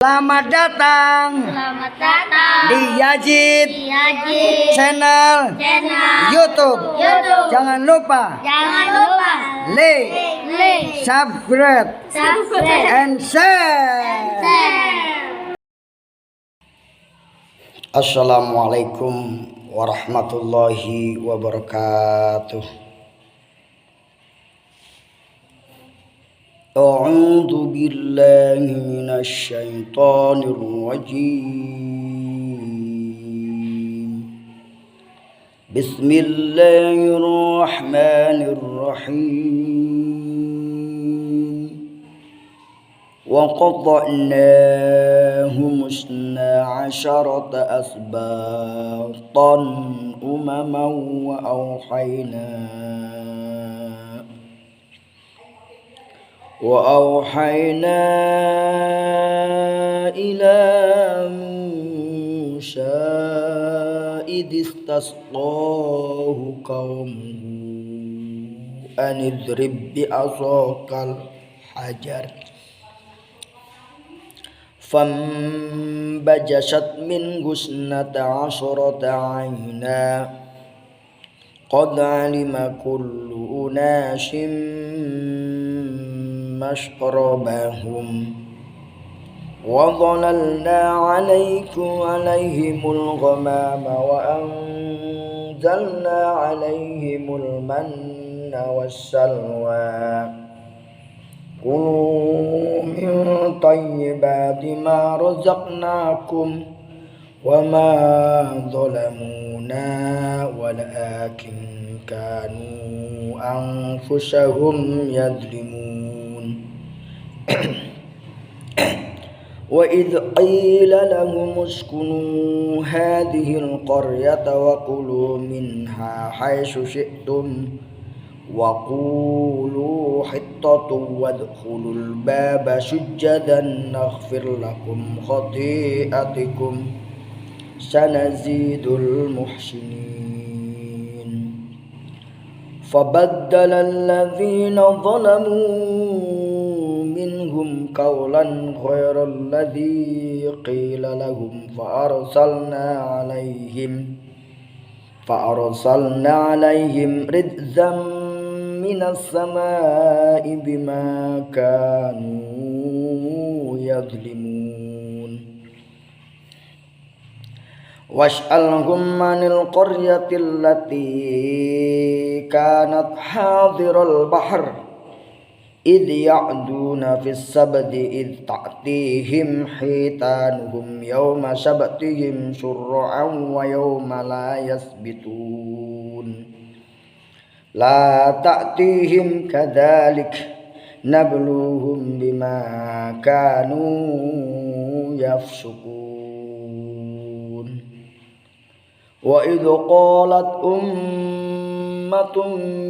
Selamat datang di Yazid channel YouTube. Jangan lupa like, subscribe, and share. Assalamualaikum warahmatullahi wabarakatuh. أعوذ بالله من الشيطان الرجيم. بسم الله الرحمن الرحيم. وقطعناهم 12 أسباطا أمما وأوحينا إلى موسى إذ استسقاه قومه أن اضرب بعصاك الحجر فانبجست منه 12 عينا قد علم كل أناس مشربهم وظللنا عليهم الغمام وأنزلنا عليهم المن والسلوى كلوا من طيبات ما رزقناكم وما ظلمونا ولكن كانوا أنفسهم يظلمون. وإذ قيل لهم اسكنوا هذه القرية وكلوا منها حيث شئتم وقولوا حطة وادخلوا الباب سجدا نغفر لكم خطيئتكم سنزيد المحسنين. فبدل الذين ظلموا منهم قولا غير الذي قيل لهم فأرسلنا عليهم رجزا من السماء بما كانوا يظلمون. واسألهم عن القرية التي كانت حاضر البحر إذ يعدون في السبت إذ تأتيهم حيتانهم يوم سبتهم شرعا ويوم لا يسبتون لا تأتيهم كذلك نبلوهم بما كانوا يفسقون. وإذ قالت أمة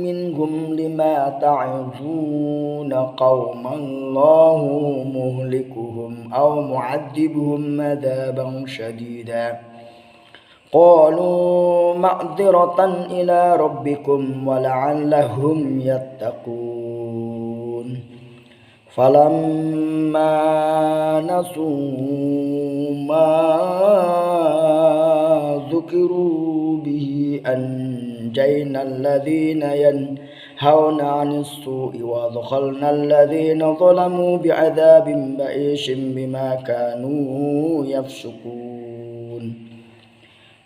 منهم لما تعظون قوما الله مهلكهم أو معذبهم عذابا شديدا قالوا معذرة إلى ربكم ولعلهم يتقون. فلما نسوا ما ذكروا به أنجينا الذين ينهون عن السوء وأدخلنا الذين ظلموا بعذاب بئيس بما كانوا يفسقون.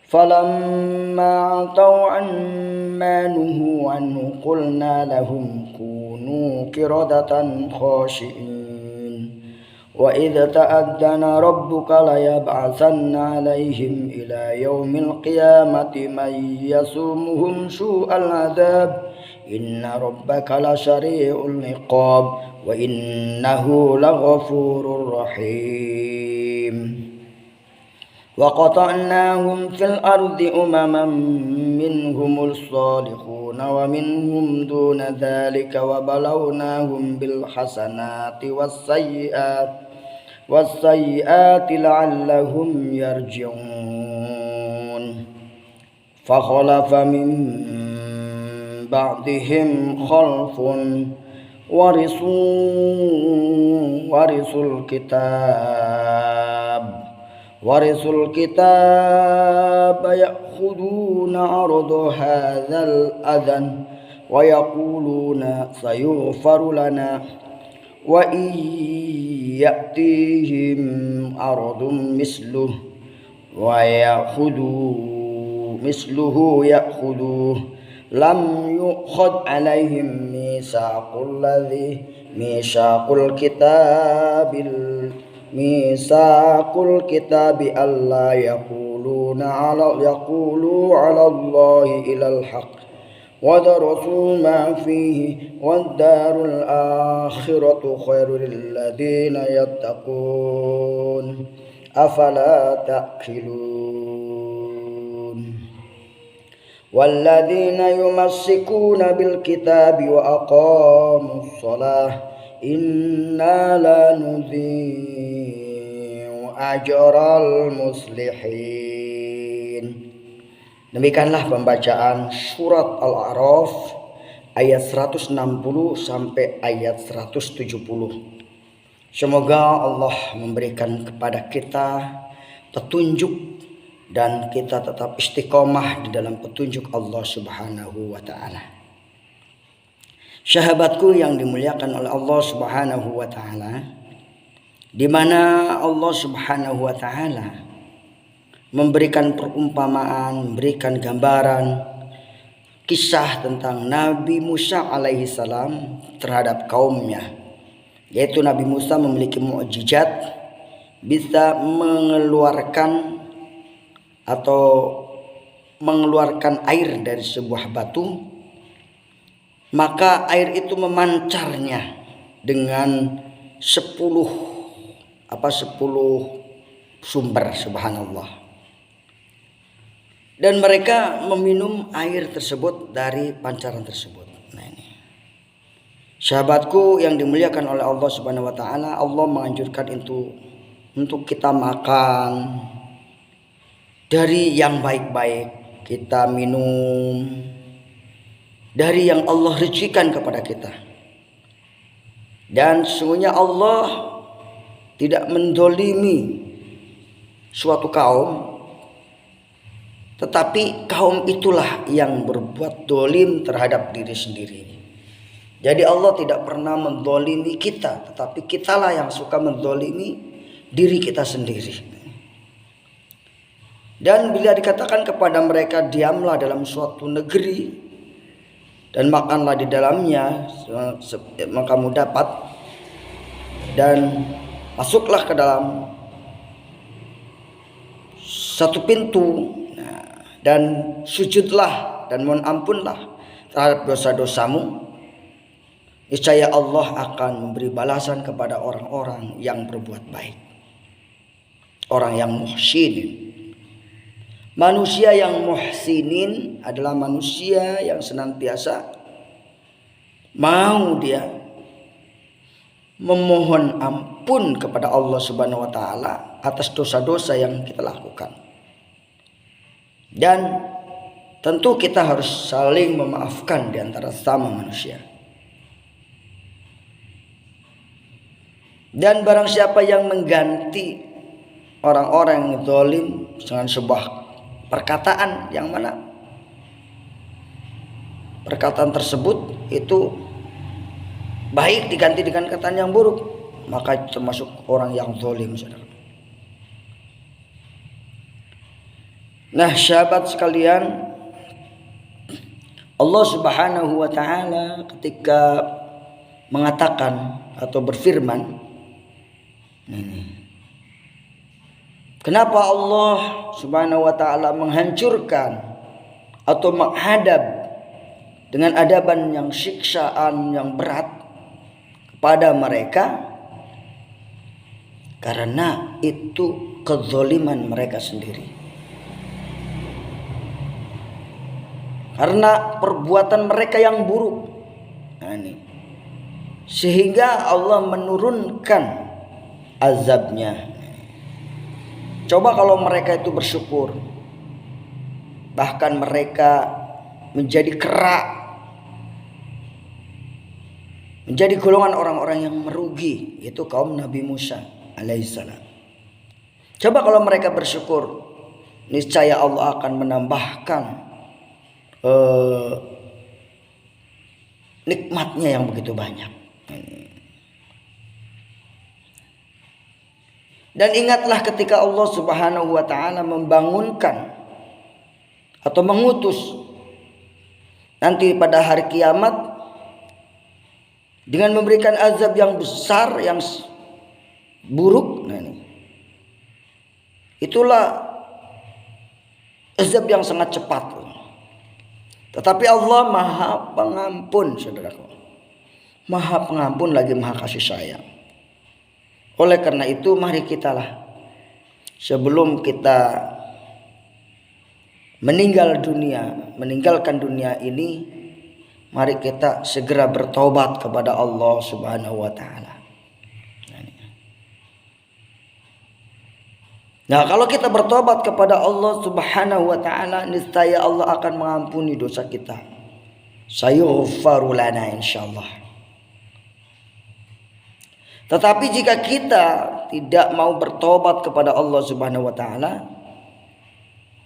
فلما عتوا عما نهوا عنه قلنا لهم كونوا قردة خاشئين. وإذ تأذن ربك ليبعثن عليهم إلى يوم القيامة من يسومهم سوء العذاب إن ربك لسريع العقاب وإنه لغفور رحيم. وقطعناهم في الأرض أمما منهم الصالحون ومنهم دون ذلك وبلوناهم بالحسنات والسيئات لعلهم يرجعون. فخلف من بعدهم خلف ورثوا الكتاب warisul kitab ya'khuduna 'arada hadzal adhan wa yaquluna sayughfaru lana wa ya'tihim 'aradun misluhu wa misluhu ya'khuduh lam yu'khad 'alaihim mitsaqul kitabi alla yaqulu 'ala Allahi ilal haqq wa darasu ma fihi wad darul akhiratu khairul lil ladzina yattaqun afala ta'qilun walladzina yumassikuna bil kitabi wa aqamus shalah inna la nudhi'u ajral muslihin. Demikianlah pembacaan surat Al-A'raf ayat 160 sampai ayat 170. Semoga Allah memberikan kepada kita petunjuk dan kita tetap istiqomah di dalam petunjuk Allah Subhanahu wa taala. Sahabatku yang dimuliakan oleh Allah Subhanahu wa taala, di mana Allah Subhanahu wa taala memberikan perumpamaan, memberikan gambaran kisah tentang Nabi Musa alaihi salam terhadap kaumnya, yaitu Nabi Musa memiliki mukjizat, bisa mengeluarkan air dari sebuah batu, maka air itu memancarnya dengan 10 sumber, subhanallah. Dan mereka meminum air tersebut dari pancaran tersebut. Nah ini, sahabatku yang dimuliakan oleh Allah Subhanahu wa taala, Allah menganjurkan itu untuk kita makan dari yang baik-baik, kita minum dari yang Allah rezekikan kepada kita. Dan sesungguhnya Allah tidak mendolimi suatu kaum, tetapi kaum itulah yang berbuat dolim terhadap diri sendiri. Jadi Allah tidak pernah mendolimi kita, tetapi kitalah yang suka mendolimi diri kita sendiri. Dan bila dikatakan kepada mereka, diamlah dalam suatu negeri dan makanlah di dalamnya, maka kamu dapat, dan masuklah ke dalam satu pintu, dan sujudlah dan mohon ampunlah terhadap dosa-dosamu, niscaya Allah akan memberi balasan kepada orang-orang yang berbuat baik, orang yang muhsinin. Manusia yang muhsinin adalah manusia yang senantiasa mau dia memohon ampun kepada Allah Subhanahu wa taala atas dosa-dosa yang kita lakukan. Dan tentu kita harus saling memaafkan di antara sesama manusia. Dan barang siapa yang mengganti orang-orang yang zalim dengan sebuah perkataan yang mana perkataan tersebut itu baik diganti dengan perkataan yang buruk, maka termasuk orang yang zalim, saudara. Nah, sahabat sekalian, Allah Subhanahu wa taala ketika mengatakan atau berfirman, kenapa Allah Subhanahu wa taala menghancurkan atau menghadap dengan adaban yang siksaan yang berat kepada mereka? Karena itu kezaliman mereka sendiri. Karena perbuatan mereka yang buruk. Nah, ini. Sehingga Allah menurunkan azabnya. Coba kalau mereka itu bersyukur, bahkan mereka menjadi kera, menjadi golongan orang-orang yang merugi, yaitu kaum Nabi Musa alaihissalam. Coba kalau mereka bersyukur, niscaya Allah akan menambahkan nikmatnya yang begitu banyak. Dan ingatlah ketika Allah Subhanahu wa taala membangunkan atau mengutus nanti pada hari kiamat dengan memberikan azab yang besar, yang buruk. Nah, ini. Itulah azab yang sangat cepat. Tetapi Allah Maha Pengampun, saudaraku. Maha Pengampun lagi Maha Kasih Sayang. Oleh karena itu mari kitalah sebelum kita meninggalkan dunia ini, mari kita segera bertobat kepada Allah Subhanahu wa taala. Nah, kalau kita bertobat kepada Allah Subhanahu wa taala, niscaya Allah akan mengampuni dosa kita. Sayughfaru lana insyaallah. Tetapi jika kita tidak mau bertobat kepada Allah Subhanahu wa taala,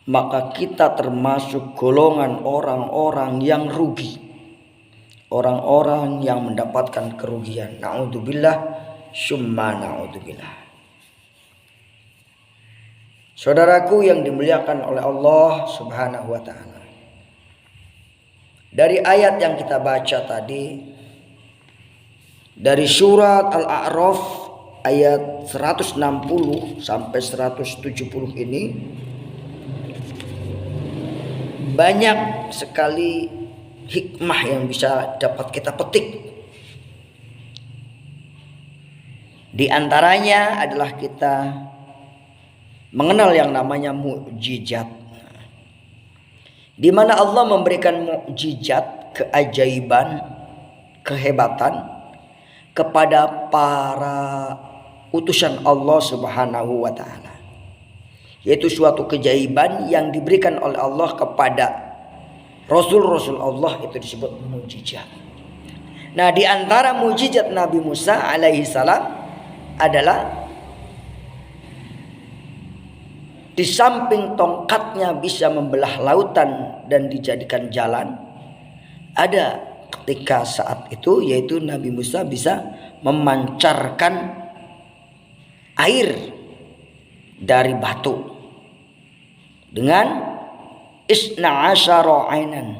maka kita termasuk golongan orang-orang yang rugi. Orang-orang yang mendapatkan kerugian. Na'udzubillah summa na'udzubillah. Saudaraku yang dimuliakan oleh Allah Subhanahu wa taala. Dari ayat yang kita baca tadi, dari surat Al-A'raf ayat 160 sampai 170 ini, banyak sekali hikmah yang bisa dapat kita petik. Di antaranya adalah kita mengenal yang namanya mukjizat, di mana Allah memberikan mukjizat, keajaiban, kehebatan kepada para utusan Allah Subhanahu wa taala. Yaitu suatu keajaiban yang diberikan oleh Allah kepada Rasul-Rasul Allah, itu disebut mukjizat. Nah, di antara mukjizat Nabi Musa alaihi salam adalah di samping tongkatnya bisa membelah lautan dan dijadikan jalan, ada ketika saat itu yaitu Nabi Musa bisa memancarkan air dari batu dengan isna asyara ainan.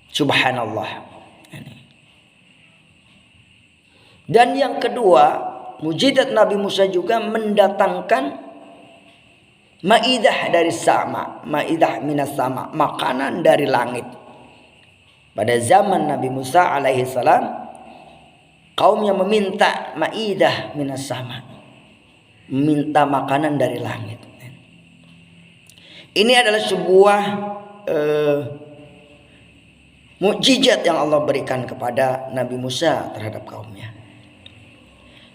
Subhanallah. Dan yang kedua, mukjizat Nabi Musa juga mendatangkan maidah dari sama, maidah minas sama, makanan dari langit. Pada zaman Nabi Musa alaihi salam, kaumnya meminta maidah minas sama, meminta makanan dari langit. Ini adalah sebuah mukjizat yang Allah berikan kepada Nabi Musa terhadap kaumnya.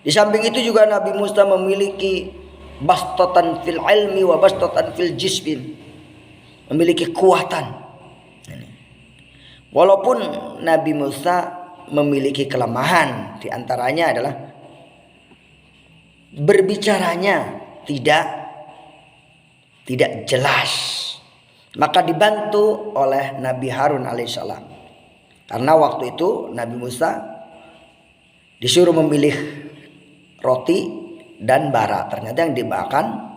Di samping itu juga Nabi Musa memiliki bastatan fil ilmi wa bastatan fil jismin, memiliki kekuatan. Walaupun Nabi Musa memiliki kelemahan, di antaranya adalah berbicaranya tidak jelas, maka dibantu oleh Nabi Harun alaihissalam. Karena waktu itu Nabi Musa disuruh memilih roti dan bara, ternyata yang dimakan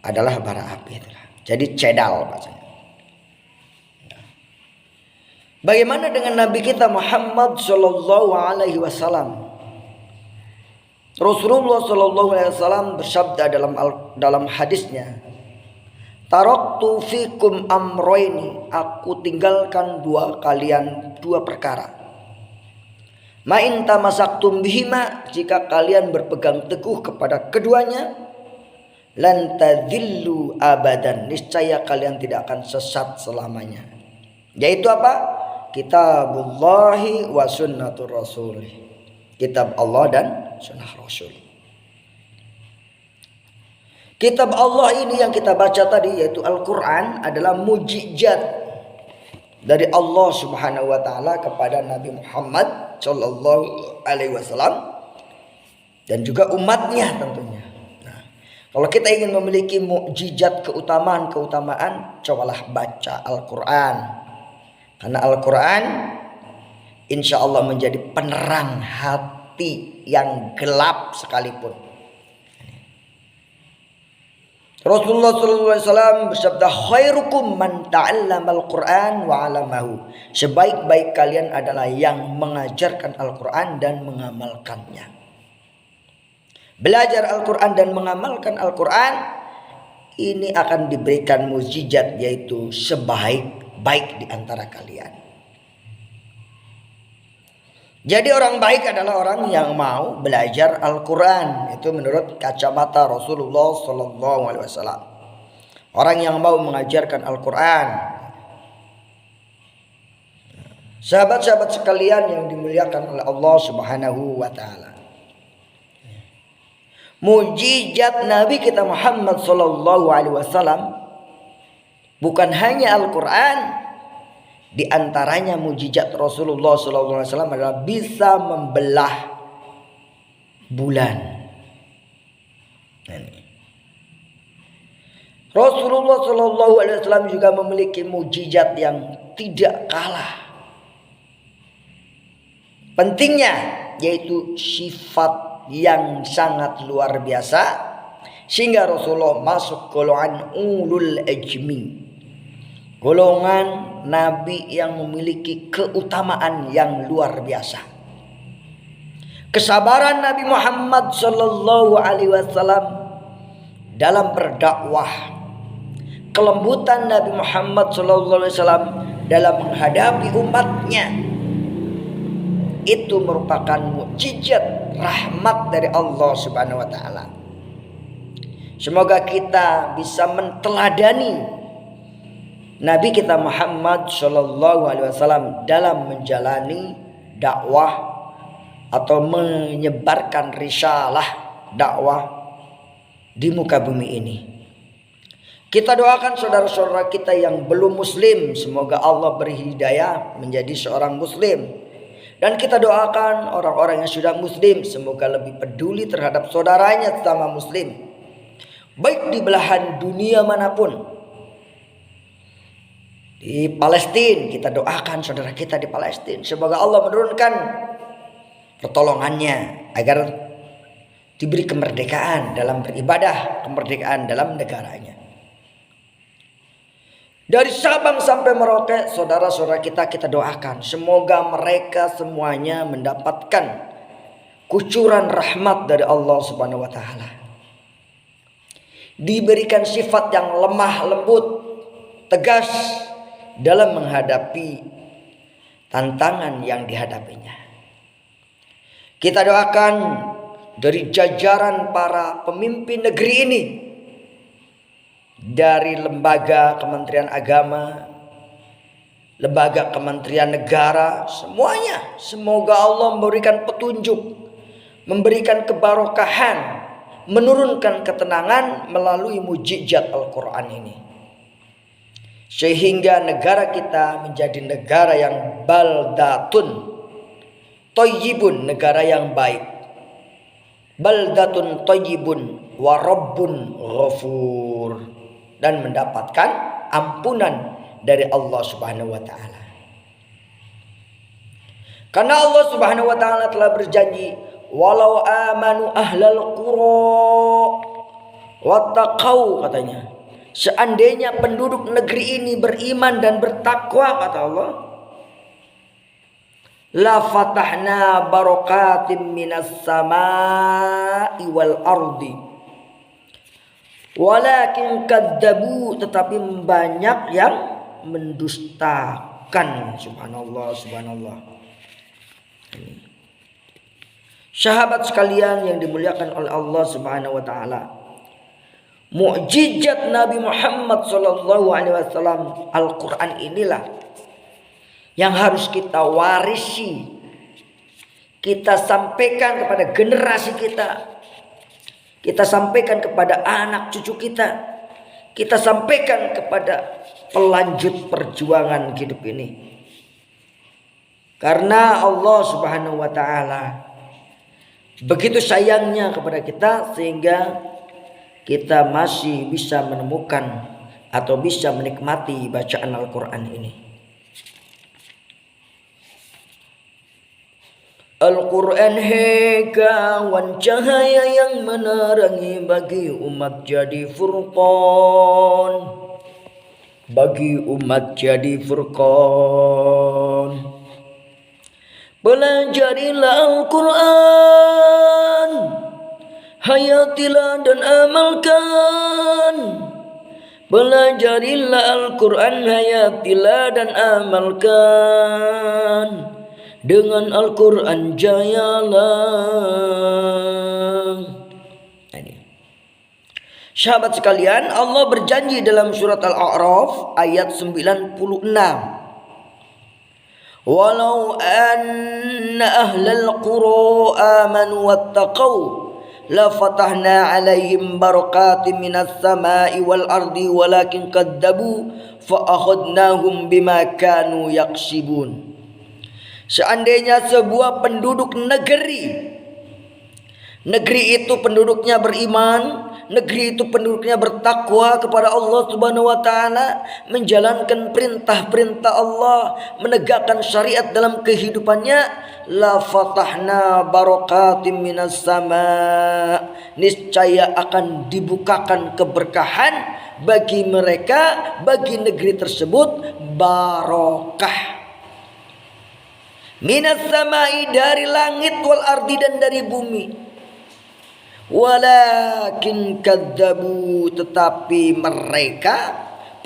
adalah bara api. Jadi cedal bahasanya. Bagaimana dengan Nabi kita Muhammad Sallallahu Alaihi Wasallam? Rasulullah Sallallahu Alaihi Wasallam bersabda dalam hadisnya, "Taraktu fikum amroini, aku tinggalkan dua perkara. Ma in tamasaktum bihima, jika kalian berpegang teguh kepada keduanya, lan tadhillu abadan, niscaya kalian tidak akan sesat selamanya." Yaitu apa? Kitabullahi wa sunnatur rasul. Kitab Allah dan sunnah Rasul. Kitab Allah ini yang kita baca tadi, yaitu Al-Quran, adalah mukjizat dari Allah Subhanahu wa taala kepada Nabi Muhammad Sallallahu Alaihi Wasallam dan juga umatnya tentunya. Nah, Kalau kita ingin memiliki mukjizat keutamaan, cobalah baca Al-Quran. Karena Al-Quran insya Allah menjadi penerang hati yang gelap sekalipun. Rasulullah SAW bersabda, khairukum man ta'allamal Qur'an wa 'allamahu. Sebaik-baik kalian adalah yang mengajarkan Al-Quran dan mengamalkannya. Belajar Al-Quran dan mengamalkan Al-Quran ini akan diberikan mukjizat, yaitu sebaik-baik di antara kalian. Jadi orang baik adalah orang yang mau belajar Al-Quran. Itu menurut kacamata Rasulullah SAW. Orang yang mau mengajarkan Al-Quran. Sahabat-sahabat sekalian yang dimuliakan oleh Allah Subhanahu wa Ta'ala, mukjizat Nabi kita Muhammad SAW bukan hanya Al-Quran. Di antaranya mukjizat Rasulullah SAW adalah bisa membelah bulan. Rasulullah SAW juga memiliki mukjizat yang tidak kalah pentingnya, yaitu sifat yang sangat luar biasa, sehingga Rasulullah masuk golongan ulul ajmi, golongan nabi yang memiliki keutamaan yang luar biasa. Kesabaran Nabi Muhammad SAW dalam berdakwah, kelembutan Nabi Muhammad SAW dalam menghadapi umatnya, itu merupakan mukjizat rahmat dari Allah Subhanahu wa Ta'ala. Semoga kita bisa menteladani Nabi kita Muhammad SAW dalam menjalani dakwah atau menyebarkan risalah dakwah di muka bumi ini. Kita doakan saudara-saudara kita yang belum muslim, semoga Allah beri hidayah menjadi seorang muslim. Dan kita doakan orang-orang yang sudah muslim, semoga lebih peduli terhadap saudaranya sesama muslim, baik di belahan dunia manapun. Di Palestina, kita doakan saudara kita di Palestina, semoga Allah menurunkan pertolongannya agar diberi kemerdekaan dalam beribadah, kemerdekaan dalam negaranya. Dari Sabang sampai Merauke, saudara-saudara kita doakan semoga mereka semuanya mendapatkan kucuran rahmat dari Allah Subhanahu wa Ta'ala, diberikan sifat yang lemah lembut, tegas dalam menghadapi tantangan yang dihadapinya. Kita doakan dari jajaran para pemimpin negeri ini, dari lembaga Kementerian Agama, lembaga Kementerian Negara, semuanya, semoga Allah memberikan petunjuk, memberikan kebarokahan, menurunkan ketenangan melalui mukjizat Al-Quran ini, sehingga negara kita menjadi negara yang baldatun thayyibun, negara yang baik, baldatun thayyibun wa rabbun ghafur, dan mendapatkan ampunan dari Allah Subhanahu wa Ta'ala. Karena Allah Subhanahu wa Ta'ala telah berjanji, walau amanu ahlal qura wattaqau, katanya, seandainya penduduk negeri ini beriman dan bertakwa, kata Allah, la fatahna barakatim minas samai wal ardi walakin kadzabu, tetapi banyak yang mendustakan. Subhanallah, subhanallah. Sahabat sekalian yang dimuliakan oleh Allah Subhanahu wa Ta'ala, mukjizat Nabi Muhammad SAW, Al-Quran inilah yang harus kita warisi, kita sampaikan kepada generasi kita sampaikan kepada anak cucu kita sampaikan kepada pelanjut perjuangan hidup ini. Karena Allah Subhanahu wa Ta'ala begitu sayangnya kepada kita, sehingga kita masih bisa menemukan atau bisa menikmati bacaan Al-Quran ini. Al-Quran kawan cahaya yang menerangi bagi umat jadi furqan. Bagi umat jadi furqan. Pelajarilah Al-Quran, hayatilah dan amalkan. Pelajarilah Al-Quran, hayatilah dan amalkan. Dengan Al-Quran jayalah. Ini. Sahabat sekalian, Allah berjanji dalam surat Al-A'raf ayat 96. Walau anna ahlal qura amanu wattaqau la fatahna alaihim barakatim minas samai wal ardi walakin kadzabu fa akhadnahum bima kanu yaksibun. Seandainya sebuah penduduk negeri itu penduduknya beriman, negeri itu penduduknya bertakwa kepada Allah Subhanahu wa taala, menjalankan perintah-perintah Allah, menegakkan syariat dalam kehidupannya, la fatahna barakatim minas sama, niscaya akan dibukakan keberkahan bagi mereka, bagi negeri tersebut, barokah minas samai, dari langit, wal ardi, dan dari bumi. Walakin kadzabu, tetapi mereka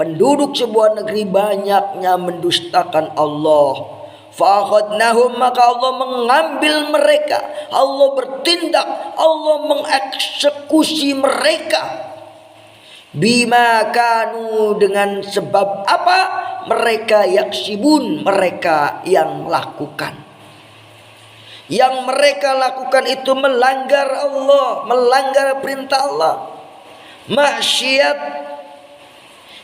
penduduk sebuah negeri banyaknya mendustakan Allah. Fa'akhadnahum, maka Allah mengambil mereka, Allah bertindak, Allah mengeksekusi mereka. Bima kanu, dengan sebab apa? Mereka yaksibun, mereka yang lakukan. Yang mereka lakukan itu melanggar Allah, melanggar perintah Allah, maksiat,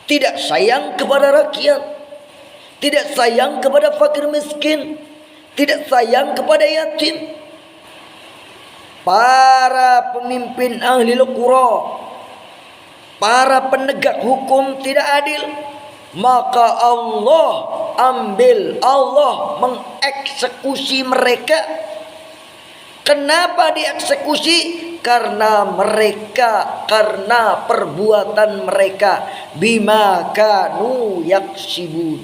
tidak sayang kepada rakyat, tidak sayang kepada fakir miskin, tidak sayang kepada yatim. Para pemimpin ahli qura, para penegak hukum tidak adil, maka Allah mengeksekusi mereka. Kenapa dieksekusi? Karena perbuatan mereka, bima kanu yaksibun.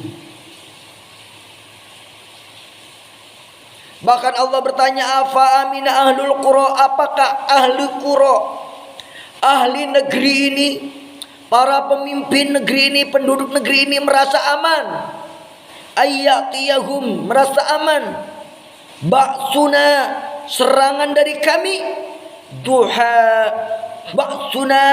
Bahkan Allah bertanya, afa amina ahlul qura, apakah ahli qura, ahli negeri ini, para pemimpin negeri ini, penduduk negeri ini merasa aman? Ayyatiyahum, merasa aman. Ba'suna, serangan dari kami, duha, ba'suna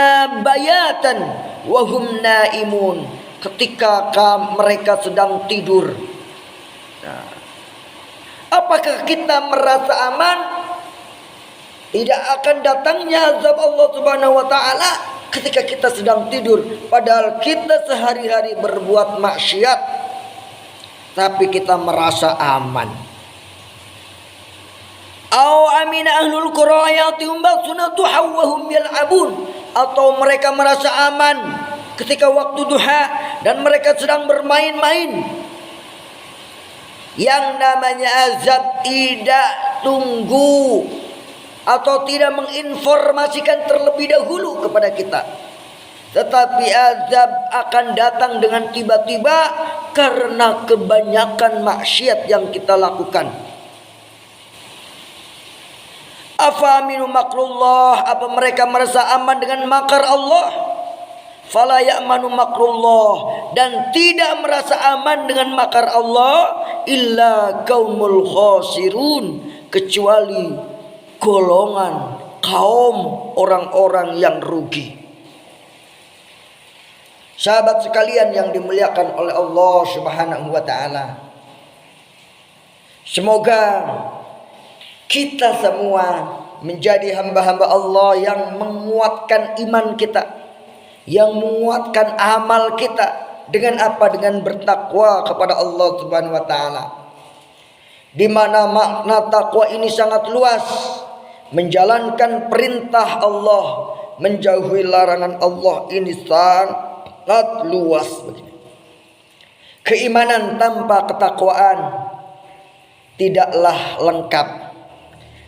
bayatan wahum naimun, ketika mereka sedang tidur. Nah, apakah kita merasa aman? Tidak akan datangnya azab Allah Subhanahu wa taala ketika kita sedang tidur, padahal kita sehari-hari berbuat maksiat, tapi kita merasa aman. Au amina ahlul qura yatihum ba'suna duha wa hum yal'abun, atau mereka merasa aman ketika waktu duha dan mereka sedang bermain-main. Yang namanya azab tidak tunggu atau tidak menginformasikan terlebih dahulu kepada kita, tetapi azab akan datang dengan tiba-tiba karena kebanyakan maksiat yang kita lakukan. Afa aminu makrullah, apa mereka merasa aman dengan makar Allah? Fala ya'manu makrullah, dan tidak merasa aman dengan makar Allah illa qaumul khasirun, kecuali golongan kaum orang-orang yang rugi. Sahabat sekalian yang dimuliakan oleh Allah Subhanahu wa taala, semoga kita semua menjadi hamba-hamba Allah yang menguatkan iman kita, yang menguatkan amal kita dengan apa? Dengan bertakwa kepada Allah Subhanahu wa taala. Di mana makna takwa ini sangat luas, menjalankan perintah Allah menjauhi larangan Allah ini sangat luas. Keimanan tanpa ketakwaan tidaklah lengkap.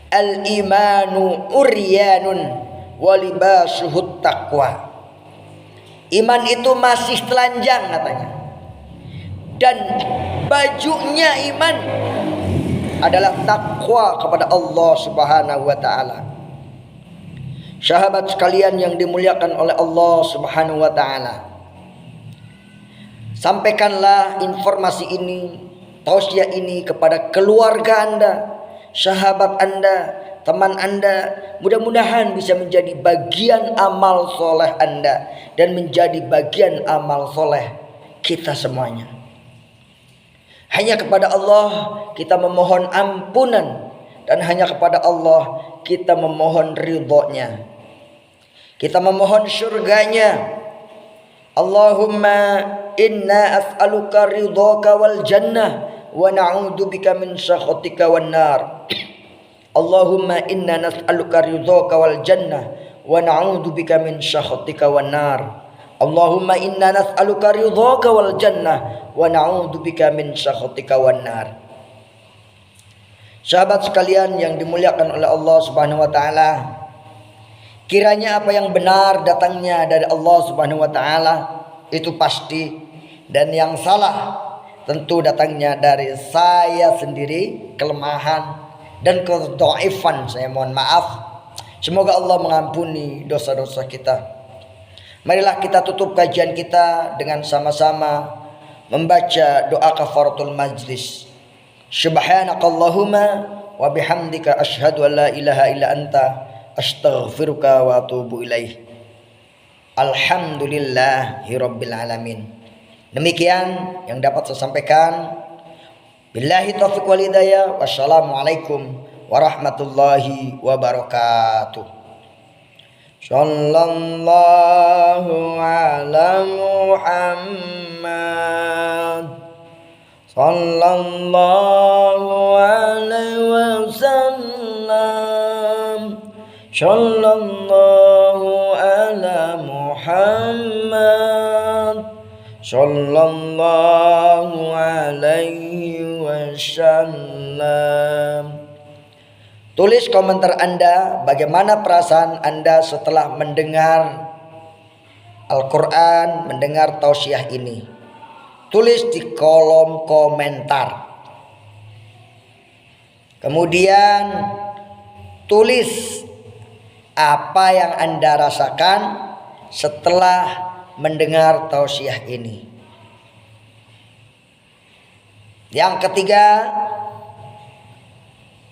Al-imanu uryanun walibasuhut taqwa. Iman itu masih telanjang katanya, dan bajunya iman adalah takwa kepada Allah Subhanahu wa taala. Sahabat sekalian yang dimuliakan oleh Allah Subhanahu wa taala, sampaikanlah informasi ini, tausiah ini kepada keluarga Anda, sahabat Anda, teman Anda. Mudah-mudahan bisa menjadi bagian amal soleh Anda dan menjadi bagian amal soleh kita semuanya. Hanya kepada Allah kita memohon ampunan, dan hanya kepada Allah kita memohon ridhonya, kita memohon surganya. Allahumma inna as'aluka ridhaka wal jannah wa na'udzubika min sakhatika wan nar. Allahumma inna nas'aluka ridhaka wal jannah wa na'udzubika min sakhatika wan nar. Allahumma inna nas'aluka ridhaka wal jannah wa na'udzubika min sakhatika wan nar. Sahabat sekalian yang dimuliakan oleh Allah Subhanahu wa taala, kiranya apa yang benar datangnya dari Allah Subhanahu wa taala itu pasti, dan yang salah tentu datangnya dari saya sendiri, kelemahan dan kedhaifan saya, mohon maaf. Semoga Allah mengampuni dosa-dosa kita. Marilah kita tutup kajian kita dengan sama-sama membaca doa kafaratul majlis. Subhanakallahumma wa bihamdika asyhadu an la ilaha illa anta astaghfiruka wa atubu ilaih. Alhamdulillahirabbil alamin. Demikian yang dapat saya sampaikan. Billahi taufiq wal hidayah. Wassalamualaikum warahmatullahi wabarakatuh. Sallallahu ala Muhammad, sallallahu alaihi wasallam, sallallahu ala Muhammad, sallallahu alaihi wasallam. Tulis komentar Anda, bagaimana perasaan Anda setelah mendengar Al-Quran, mendengar tausiah ini. Tulis di kolom komentar. Kemudian tulis apa yang Anda rasakan setelah mendengar tausiah ini. Yang ketiga,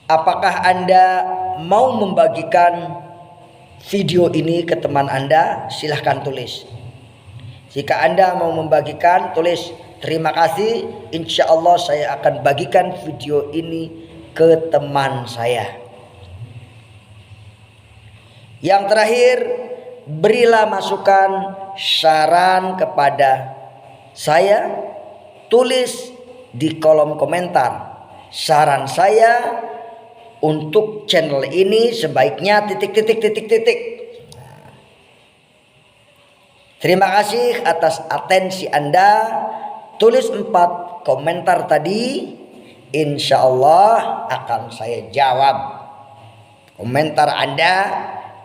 apakah Anda mau membagikan video ini ke teman Anda? Silahkan tulis. Jika Anda mau membagikan, tulis terima kasih, insya Allah saya akan bagikan video ini ke teman saya. Yang terakhir, berilah masukan, saran kepada saya. Tulis di kolom komentar saran saya untuk channel ini sebaiknya titik. Terima kasih atas atensi Anda. Tulis 4 komentar tadi, insya Allah akan saya jawab komentar Anda,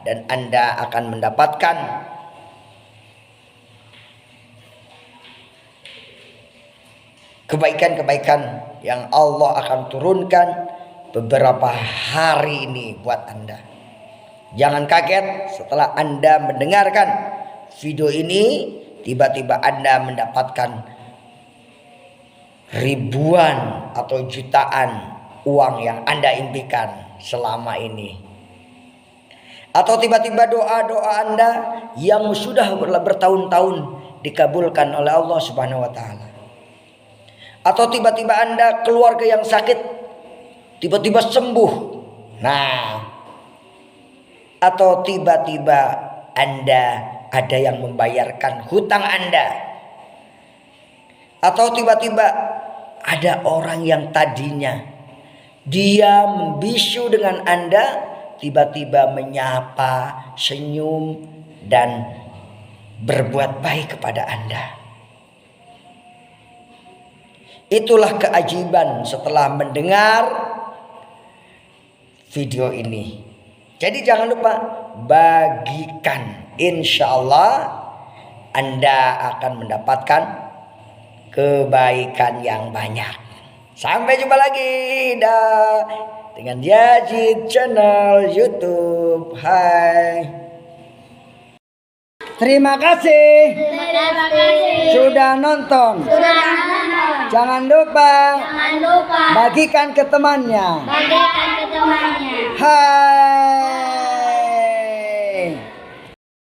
dan Anda akan mendapatkan kebaikan-kebaikan yang Allah akan turunkan beberapa hari ini buat Anda. Jangan kaget setelah Anda mendengarkan video ini, tiba-tiba Anda mendapatkan ribuan atau jutaan uang yang Anda impikan selama ini. Atau tiba-tiba doa-doa Anda yang sudah bertahun-tahun dikabulkan oleh Allah Subhanahu wa taala. Atau tiba-tiba Anda keluarga yang sakit tiba-tiba sembuh. Nah, atau tiba-tiba Anda ada yang membayarkan hutang Anda. Atau tiba-tiba ada orang yang tadinya dia membisu dengan Anda, tiba-tiba menyapa, senyum, dan berbuat baik kepada Anda. Itulah keajaiban setelah mendengar video ini. Jadi jangan lupa bagikan. Insya Allah Anda akan mendapatkan kebaikan yang banyak. Sampai jumpa lagi dengan Yazid Channel YouTube. Hai. Terima kasih. Sudah nonton. Jangan lupa bagikan ke temannya. Hai.